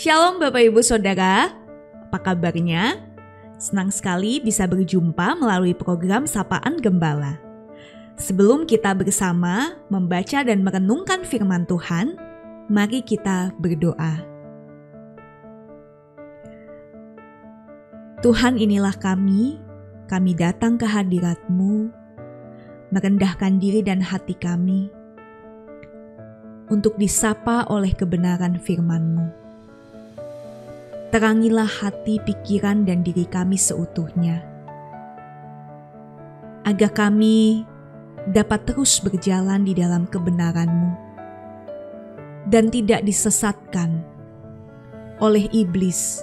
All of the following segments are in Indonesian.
Shalom Bapak Ibu Saudara, apa kabarnya? Senang sekali bisa berjumpa melalui program Sapaan Gembala. Sebelum kita bersama membaca dan merenungkan firman Tuhan, mari kita berdoa. Tuhan, inilah kami datang ke hadirat-Mu, merendahkan diri dan hati kami untuk disapa oleh kebenaran firman-Mu. Terangilah hati, pikiran, dan diri kami seutuhnya, agar kami dapat terus berjalan di dalam kebenaran-Mu dan tidak disesatkan oleh iblis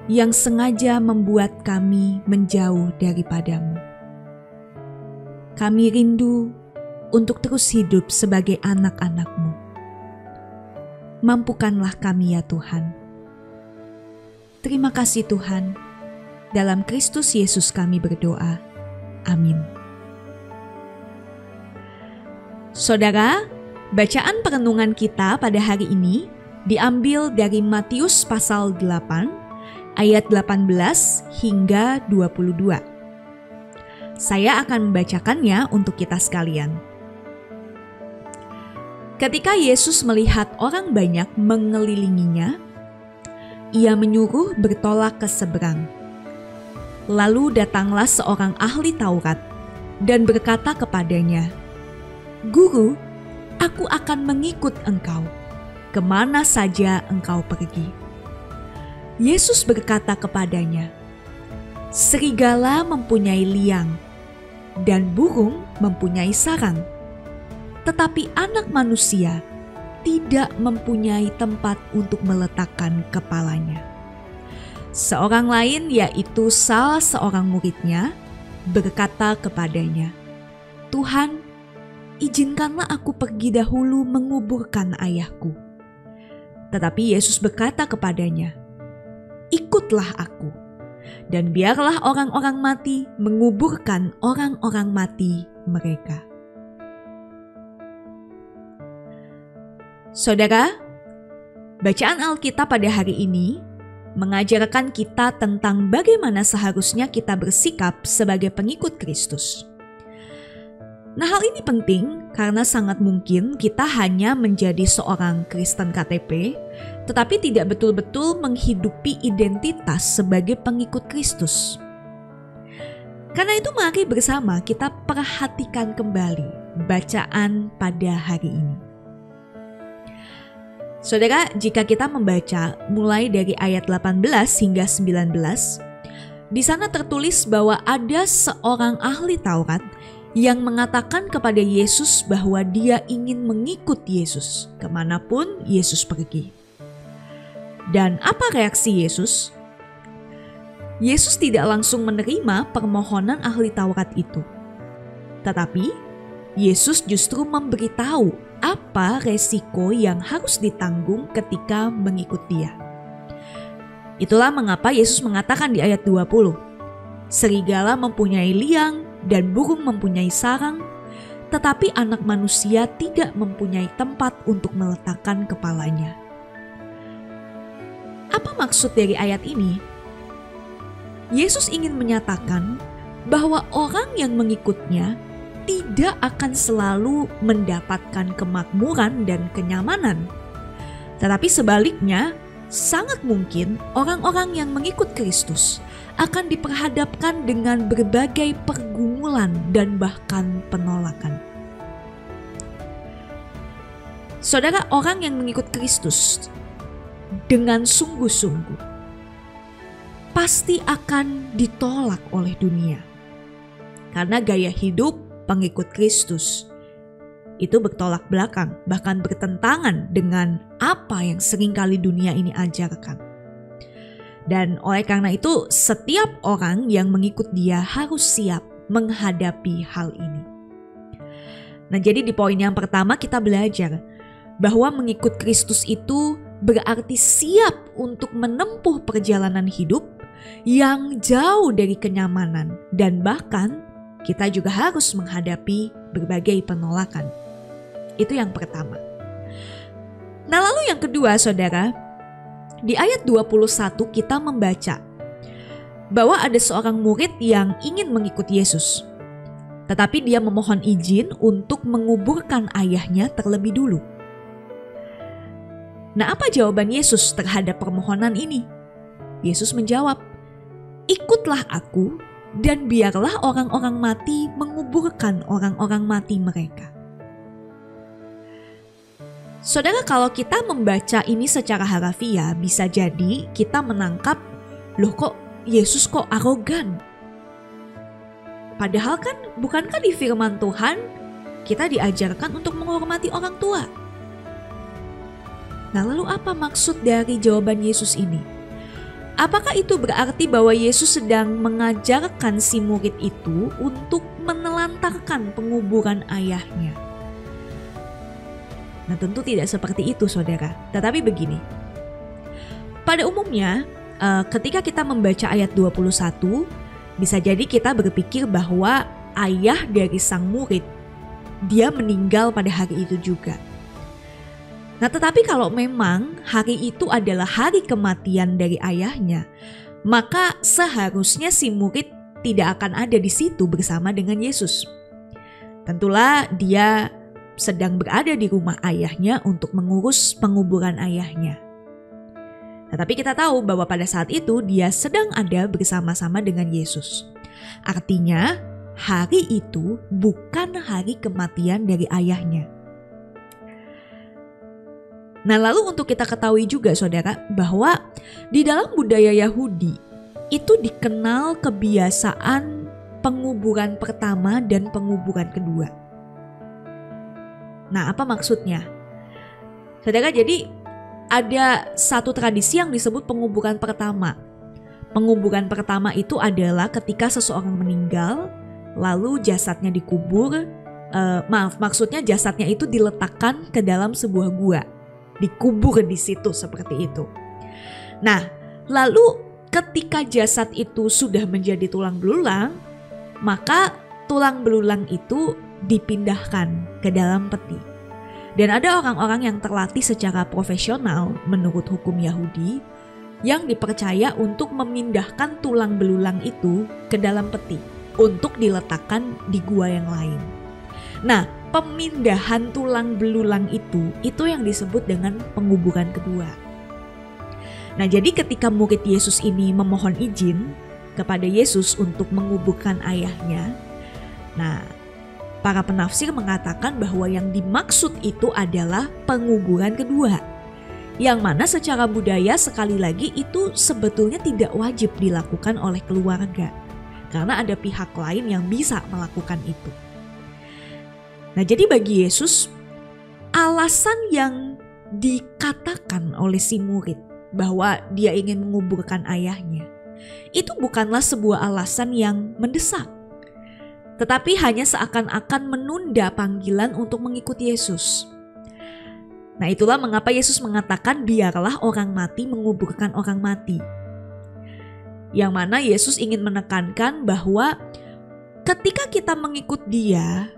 yang sengaja membuat kami menjauh daripada-Mu. Kami rindu untuk terus hidup sebagai anak-anak-Mu. Mampukanlah kami ya Tuhan. Terima kasih Tuhan, dalam Kristus Yesus kami berdoa. Amin. Saudara, bacaan perenungan kita pada hari ini diambil dari Matius pasal 8, ayat 18 hingga 22. Saya akan membacakannya untuk kita sekalian. Ketika Yesus melihat orang banyak mengelilinginya, Ia menyuruh bertolak ke seberang. Lalu datanglah seorang ahli Taurat dan berkata kepadanya, "Guru, aku akan mengikut engkau, kemana saja engkau pergi." Yesus berkata kepadanya, "Serigala mempunyai liang, dan burung mempunyai sarang, tetapi Anak Manusia tidak mempunyai tempat untuk meletakkan kepalanya." Seorang lain, yaitu salah seorang muridnya, berkata kepadanya, "Tuhan, izinkanlah aku pergi dahulu menguburkan ayahku." Tetapi Yesus berkata kepadanya, "Ikutlah aku, dan biarlah orang-orang mati menguburkan orang-orang mati mereka." Saudara, bacaan Alkitab pada hari ini mengajarkan kita tentang bagaimana seharusnya kita bersikap sebagai pengikut Kristus. Nah, hal ini penting karena sangat mungkin kita hanya menjadi seorang Kristen KTP, tetapi tidak betul-betul menghidupi identitas sebagai pengikut Kristus. Karena itu mari bersama kita perhatikan kembali bacaan pada hari ini. Saudara, jika kita membaca mulai dari ayat 18 hingga 19, di sana tertulis bahwa ada seorang ahli Taurat yang mengatakan kepada Yesus bahwa dia ingin mengikut Yesus kemanapun Yesus pergi. Dan apa reaksi Yesus? Yesus tidak langsung menerima permohonan ahli Taurat itu. Tetapi Yesus justru memberitahu apa resiko yang harus ditanggung ketika mengikut Dia. Itulah mengapa Yesus mengatakan di ayat 20, "Serigala mempunyai liang dan burung mempunyai sarang, tetapi Anak Manusia tidak mempunyai tempat untuk meletakkan kepalanya." Apa maksud dari ayat ini? Yesus ingin menyatakan bahwa orang yang mengikutnya tidak akan selalu mendapatkan kemakmuran dan kenyamanan. Tetapi sebaliknya, sangat mungkin orang-orang yang mengikut Kristus akan diperhadapkan dengan berbagai pergumulan dan bahkan penolakan. Saudara, orang yang mengikut Kristus dengan sungguh-sungguh pasti akan ditolak oleh dunia. Karena gaya hidup pengikut Kristus itu bertolak belakang, bahkan bertentangan dengan apa yang seringkali dunia ini ajarkan. Dan oleh karena itu, setiap orang yang mengikut Dia harus siap menghadapi hal ini. Nah, jadi di poin yang pertama kita belajar bahwa mengikut Kristus itu berarti siap untuk menempuh perjalanan hidup yang jauh dari kenyamanan, dan bahkan kita juga harus menghadapi berbagai penolakan. Itu yang pertama. Nah, lalu yang kedua, saudara, Di ayat 21 kita membaca bahwa ada seorang murid yang ingin mengikuti Yesus. Tetapi dia memohon izin untuk menguburkan ayahnya terlebih dulu. Nah, apa jawaban Yesus terhadap permohonan ini? Yesus menjawab, "Ikutlah aku dan biarlah orang-orang mati menguburkan orang-orang mati mereka." Saudara, kalau kita membaca ini secara harafiah, bisa jadi kita menangkap, loh kok Yesus kok arogan? Padahal kan bukankah di firman Tuhan kita diajarkan untuk menghormati orang tua? Nah, lalu apa maksud dari jawaban Yesus ini? Apakah itu berarti bahwa Yesus sedang mengajarkan si murid itu untuk menelantarkan penguburan ayahnya? Nah, tentu tidak seperti itu, saudara. Tetapi begini, pada umumnya ketika kita membaca ayat 21, bisa jadi kita berpikir bahwa ayah dari sang murid, dia meninggal pada hari itu juga. Nah, tetapi kalau memang hari itu adalah hari kematian dari ayahnya, maka seharusnya si murid tidak akan ada di situ bersama dengan Yesus. Tentulah dia sedang berada di rumah ayahnya untuk mengurus penguburan ayahnya. Tetapi kita tahu bahwa pada saat itu dia sedang ada bersama-sama dengan Yesus. Artinya hari itu bukan hari kematian dari ayahnya. Nah, lalu untuk kita ketahui juga, saudara, bahwa di dalam budaya Yahudi itu dikenal kebiasaan penguburan pertama dan penguburan kedua. Nah, apa maksudnya? Saudara, jadi ada satu tradisi yang disebut penguburan pertama. Penguburan pertama itu adalah ketika seseorang meninggal, lalu jasadnya dikubur. Maksudnya jasadnya itu diletakkan ke dalam sebuah gua, dikubur di situ seperti itu. Nah, lalu ketika jasad itu sudah menjadi tulang belulang, maka tulang belulang itu dipindahkan ke dalam peti. Dan ada orang-orang yang terlatih secara profesional menurut hukum Yahudi yang dipercaya untuk memindahkan tulang belulang itu ke dalam peti untuk diletakkan di gua yang lain. Nah, pemindahan tulang belulang itu yang disebut dengan penguburan kedua. Nah, jadi ketika murid Yesus ini memohon izin kepada Yesus untuk menguburkan ayahnya, nah, para penafsir mengatakan bahwa yang dimaksud itu adalah penguburan kedua, yang mana secara budaya sekali lagi itu sebetulnya tidak wajib dilakukan oleh keluarga, karena ada pihak lain yang bisa melakukan itu. Nah, jadi bagi Yesus, alasan yang dikatakan oleh si murid bahwa dia ingin menguburkan ayahnya, itu bukanlah sebuah alasan yang mendesak, tetapi hanya seakan-akan menunda panggilan untuk mengikuti Yesus. Nah, itulah mengapa Yesus mengatakan biarlah orang mati menguburkan orang mati. Yang mana Yesus ingin menekankan bahwa ketika kita mengikut Dia,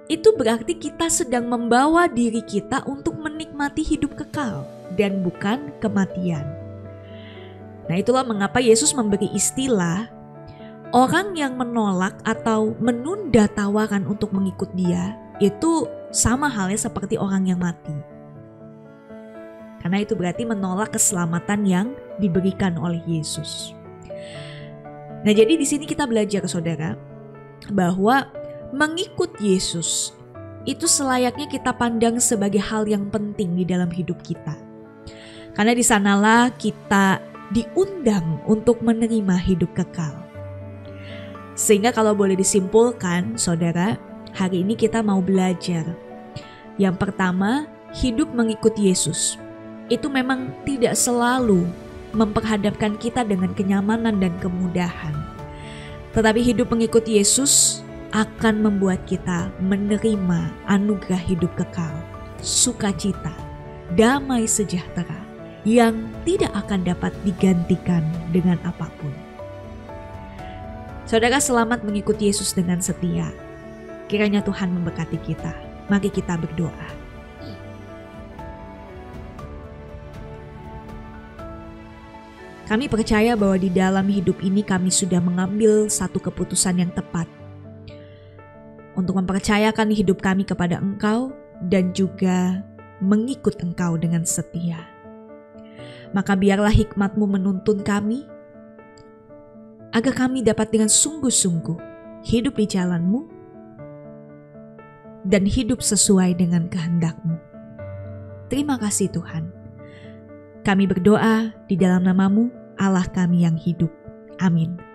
itu berarti kita sedang membawa diri kita untuk menikmati hidup kekal dan bukan kematian. Nah, itulah mengapa Yesus memberi istilah orang yang menolak atau menunda tawaran untuk mengikut Dia itu sama halnya seperti orang yang mati. Karena itu berarti menolak keselamatan yang diberikan oleh Yesus. Nah, jadi di sini kita belajar, saudara, bahwa mengikut Yesus itu selayaknya kita pandang sebagai hal yang penting di dalam hidup kita. Karena di sanalah kita diundang untuk menerima hidup kekal. Sehingga kalau boleh disimpulkan, saudara, hari ini kita mau belajar. Yang pertama, hidup mengikut Yesus itu memang tidak selalu memperhadapkan kita dengan kenyamanan dan kemudahan. Tetapi hidup mengikut Yesus akan membuat kita menerima anugerah hidup kekal, sukacita, damai sejahtera yang tidak akan dapat digantikan dengan apapun. Saudara, selamat mengikuti Yesus dengan setia. Kiranya Tuhan memberkati kita. Mari kita berdoa. Kami percaya bahwa di dalam hidup ini kami sudah mengambil satu keputusan yang tepat untuk mempercayakan hidup kami kepada Engkau dan juga mengikut Engkau dengan setia. Maka biarlah hikmat-Mu menuntun kami agar kami dapat dengan sungguh-sungguh hidup di jalan-Mu dan hidup sesuai dengan kehendak-Mu. Terima kasih Tuhan. Kami berdoa di dalam nama-Mu, Allah kami yang hidup. Amin.